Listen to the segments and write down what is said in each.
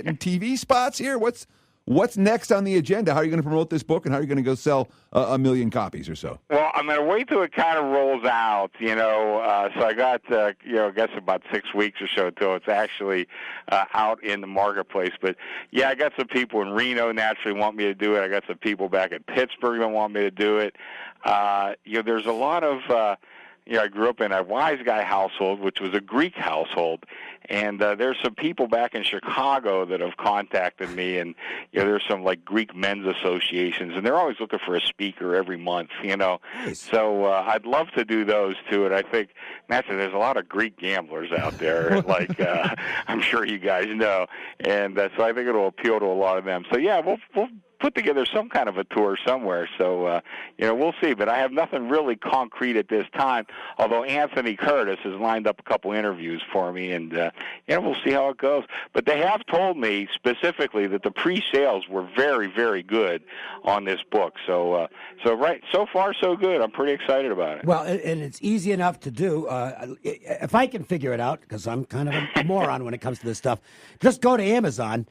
getting TV spots here? What's next on the agenda? How are you going to promote this book, and how are you going to go sell a million copies or so? Well, I'm going to wait till it kind of rolls out, so I got, I guess about 6 weeks or so till it's actually out in the marketplace. But, yeah, I got some people in Reno naturally want me to do it. I got some people back in Pittsburgh that want me to do it. There's a lot of... I grew up in a wise guy household, which was a Greek household, and there's some people back in Chicago that have contacted me, and there's some like Greek men's associations, and they're always looking for a speaker every month, Nice. So I'd love to do those too, and I think naturally there's a lot of Greek gamblers out there, like I'm sure you guys know, and so I think it'll appeal to a lot of them. So yeah, we'll put together some kind of a tour somewhere. So, we'll see. But I have nothing really concrete at this time, although Anthony Curtis has lined up a couple interviews for me, and, we'll see how it goes. But they have told me specifically that the pre-sales were very, very good on this book. So far, so good. I'm pretty excited about it. Well, and it's easy enough to do. If I can figure it out, because I'm kind of a moron when it comes to this stuff, just go to Amazon.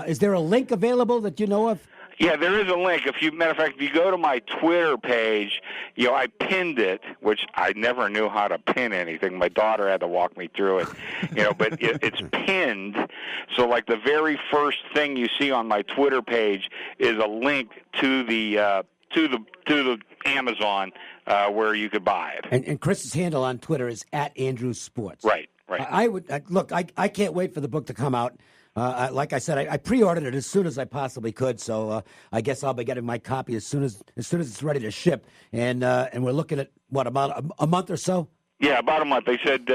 Is there a link available that you know of? Yeah, there is a link. Matter of fact, if you go to my Twitter page, I pinned it, which I never knew how to pin anything. My daughter had to walk me through it, but it's pinned. So, like, the very first thing you see on my Twitter page is a link to the Amazon where you could buy it. And Chris's handle on Twitter is @AndrewSports. Right. I can't wait for the book to come out. Like I said, I pre-ordered it as soon as I possibly could, so I guess I'll be getting my copy as soon as it's ready to ship. And we're looking at about a month or so. Yeah, about a month. They said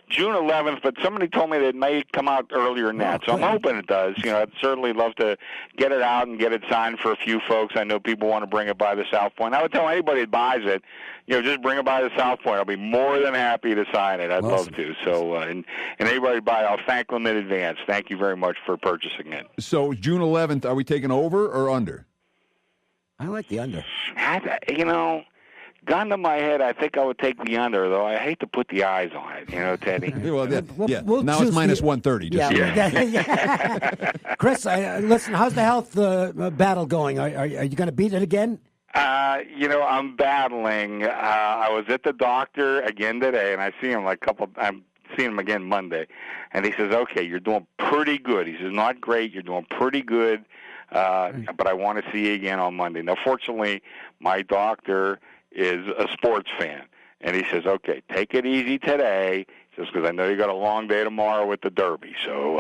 June 11th, but somebody told me that it may come out earlier than that. So I'm hoping it does. I'd certainly love to get it out and get it signed for a few folks. I know people want to bring it by the South Point. I would tell anybody that buys it, just bring it by the South Point. I'll be more than happy to sign it. I'd love to. So, and anybody buy it, I'll thank them in advance. Thank you very much for purchasing it. So June 11th, are we taking over or under? I like the under. Gun to my head, I think I would take the under, though. I hate to put the eyes on it, Teddy. We'll now it's minus 130. Chris, listen, how's the health battle going? Are you going to beat it again? I'm battling. I was at the doctor again today, and I see him I'm seeing him again Monday, and he says, okay, you're doing pretty good. He says, not great, you're doing pretty good, but I want to see you again on Monday. Now, fortunately, my doctor is a sports fan, and he says, okay, take it easy today. He says, because I know you got a long day tomorrow with the Derby, so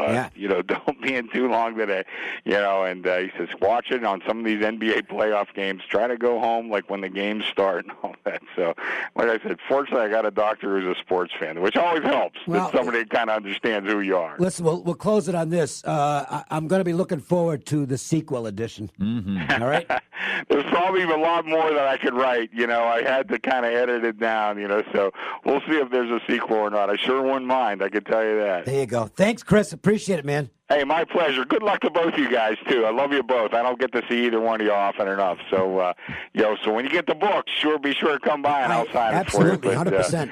don't be in too long today, and he says, watch it on some of these NBA playoff games, try to go home like when the games start and all that. So like I said, fortunately I got a doctor who's a sports fan, which always helps, that somebody kind of understands who you are. Listen, we'll close it on this. I'm going to be looking forward to the sequel edition. Mm-hmm. All right? There's probably a lot more that I could write. I had to kind of edit it down, so we'll see if there's a sequel or not. I sure wouldn't mind, I can tell you that. There you go. Thanks, Chris. Appreciate it, man. Hey, my pleasure. Good luck to both you guys, too. I love you both. I don't get to see either one of you often enough. So, so when you get the book, be sure to come by and I'll sign it for you. Absolutely, 100%.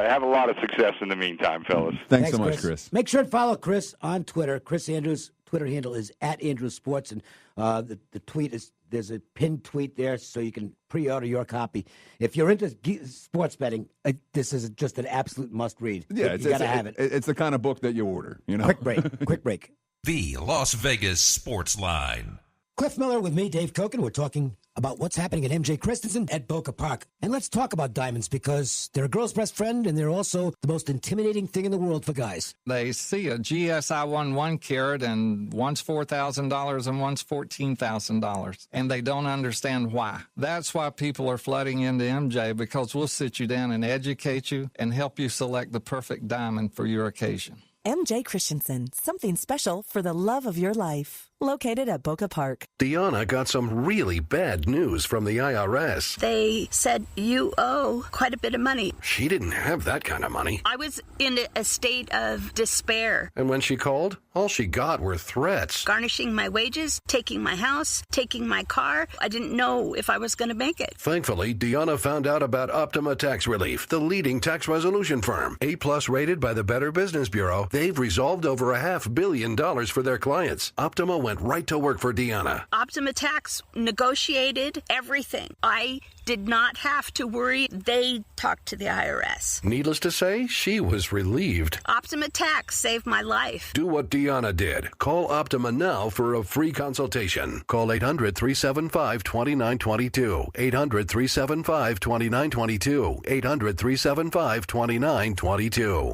Have a lot of success in the meantime, fellas. Thanks so much, Chris. Make sure to follow Chris on Twitter. Chris Andrews' Twitter handle is @AndrewSports, and the tweet is, there's a pinned tweet there, so you can pre-order your copy. If you're into sports betting, this is just an absolute must-read. Yeah, you got to have it. It's the kind of book that you order. Quick break. The Las Vegas Sports Line. Cliff Miller with me, Dave Cokin. We're talking about what's happening at MJ Christensen at Boca Park. And let's talk about diamonds, because they're a girl's best friend, and they're also the most intimidating thing in the world for guys. They see a GSI 1 carat, and one's $4,000 and one's $14,000, and they don't understand why. That's why people are flooding into MJ, because we'll sit you down and educate you and help you select the perfect diamond for your occasion. MJ Christensen, something special for the love of your life. Located at Boca Park. Deanna got some really bad news from the IRS. They said you owe quite a bit of money. She didn't have that kind of money. I was in a state of despair. And when she called, All she got were threats. Garnishing my wages, taking my house, taking my car. I didn't know if I was going to make it. Thankfully, Deanna found out about Optima Tax Relief, the leading tax resolution firm. A-plus rated by the Better Business Bureau, they've resolved over $500 million for their clients. Optima went right to work for Deanna. Optima Tax negotiated everything. I did not have to worry. They talked to the IRS. Needless to say, she was relieved. Optima Tax saved my life. Do what Deanna did. Call Optima now for a free consultation. Call 800-375-2922. 800-375-2922. 800-375-2922.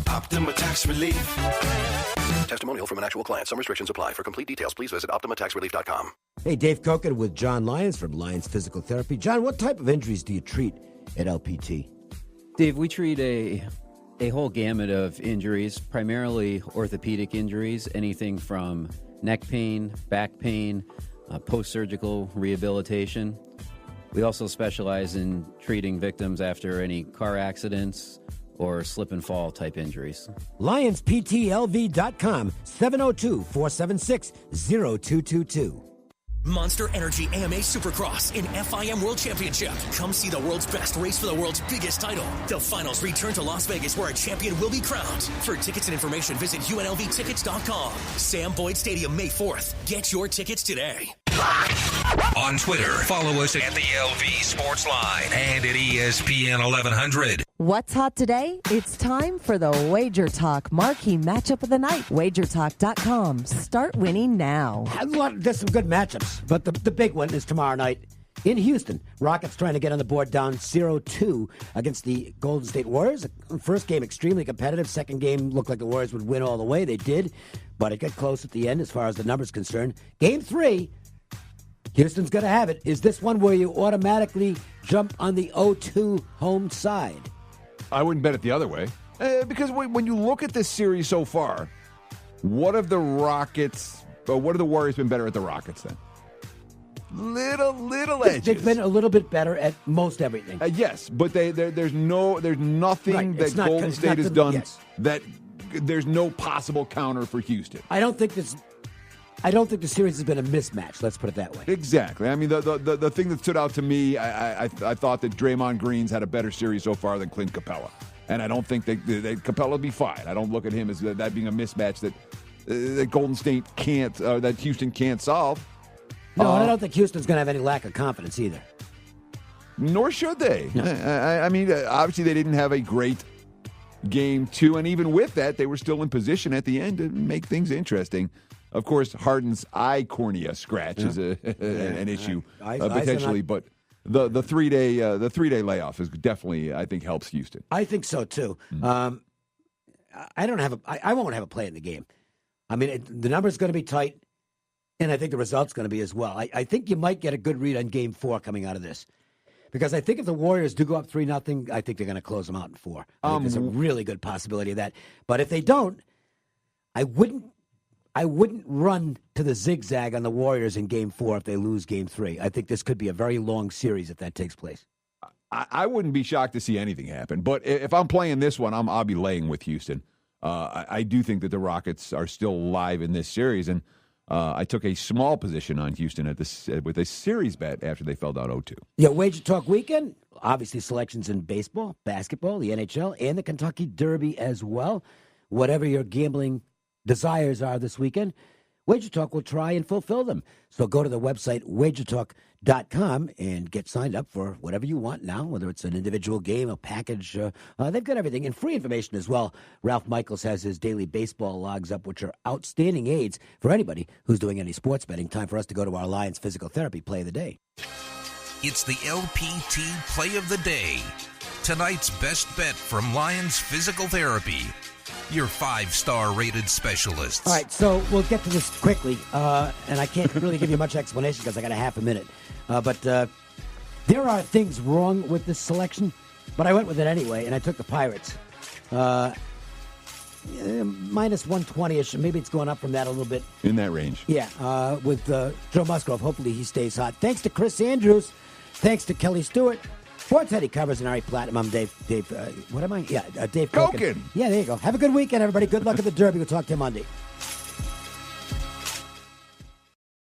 Optima Tax Relief. Testimonial from an actual client. Some restrictions apply. For complete details, please visit OptimaTaxRelief.com. Hey, Dave Cokin with John Lyons from Lyons Physical Therapy. John, what type of injuries do you treat at LPT? Dave, we treat a whole gamut of injuries, primarily orthopedic injuries, anything from neck pain, back pain, post-surgical rehabilitation. We also specialize in treating victims after any car accidents or slip and fall type injuries. LionsPTLV.com, 702-476-0222. Monster Energy AMA Supercross in FIM World Championship. Come see the world's best race for the world's biggest title. The finals return to Las Vegas where a champion will be crowned. For tickets and information, visit UNLVtickets.com. Sam Boyd Stadium, May 4th. Get your tickets today. On Twitter, follow us at the LV Sportsline and at ESPN 1100. What's hot today? It's time for the Wager Talk marquee matchup of the night. WagerTalk.com. Start winning now. There's some good matchups, but the big one is tomorrow night in Houston. Rockets trying to get on the board down 0-2 against the Golden State Warriors. First game extremely competitive. Second game looked like the Warriors would win all the way. They did, but it got close at the end as far as the numbers concerned. Game 3. Houston's going to have it. Is this one where you automatically jump on the 0-2 home side? I wouldn't bet it the other way. Because when you look at this series so far, what have the Warriors been better at the Rockets then? Little edges. They've been a little bit better at most everything. Yes, but there's nothing that Golden State has done that there's no possible counter for Houston. I don't think the series has been a mismatch. Let's put it that way. Exactly. I mean, the thing that stood out to me, I thought that Draymond Green's had a better series so far than Clint Capella, and I don't think that Capella will be fine. I don't look at him as that being a mismatch that Golden State can't, that Houston can't solve. No, I don't think Houston's going to have any lack of confidence either. Nor should they. No. I mean, obviously they didn't have a great game 2, and even with that, they were still in position at the end to make things interesting. Of course, Harden's eye cornea scratch is an issue potentially, but the 3-day layoff is definitely, I think, helps Houston. I think so too. I won't have a play in the game. I mean, the number's going to be tight, and I think the result's going to be as well. I think you might get a good read on Game 4 coming out of this, because I think if the Warriors do go up 3-0, I think they're going to close them out in 4. I think there's a really good possibility of that. But if they don't, I wouldn't run to the zigzag on the Warriors in Game 4 if they lose Game 3. I think this could be a very long series if that takes place. I wouldn't be shocked to see anything happen. But if I'm playing this one, I'll be laying with Houston. I do think that the Rockets are still live in this series, and I took a small position on Houston with a series bet after they fell down 0-2. Yeah, Wager Talk Weekend. Obviously, selections in baseball, basketball, the NHL, and the Kentucky Derby as well. Whatever your gambling desires are this weekend, Wager Talk will try and fulfill them. So go to the website, wagertalk.com, and get signed up for whatever you want now, whether it's an individual game, a package. They've got everything, and free information as well. Ralph Michaels has his daily baseball logs up, which are outstanding aids for anybody who's doing any sports betting. Time for us to go to our Lions Physical Therapy Play of the Day. It's the LPT Play of the Day. Tonight's best bet from Lions Physical Therapy. Your 5-star rated specialists. All right, so we'll get to this quickly, and I can't really give you much explanation because I got a half a minute. But there are things wrong with this selection, but I went with it anyway, and I took the Pirates. Minus 120-ish, maybe it's going up from that a little bit. In that range. Yeah, with Joe Musgrove. Hopefully he stays hot. Thanks to Chris Andrews. Thanks to Kelly Stewart. For Teddy Covers and Ari Platinum, I'm Dave, what am I? Yeah, Dave Cokin. Cokin. Yeah, there you go. Have a good weekend, everybody. Good luck at the Derby. We'll talk to you Monday.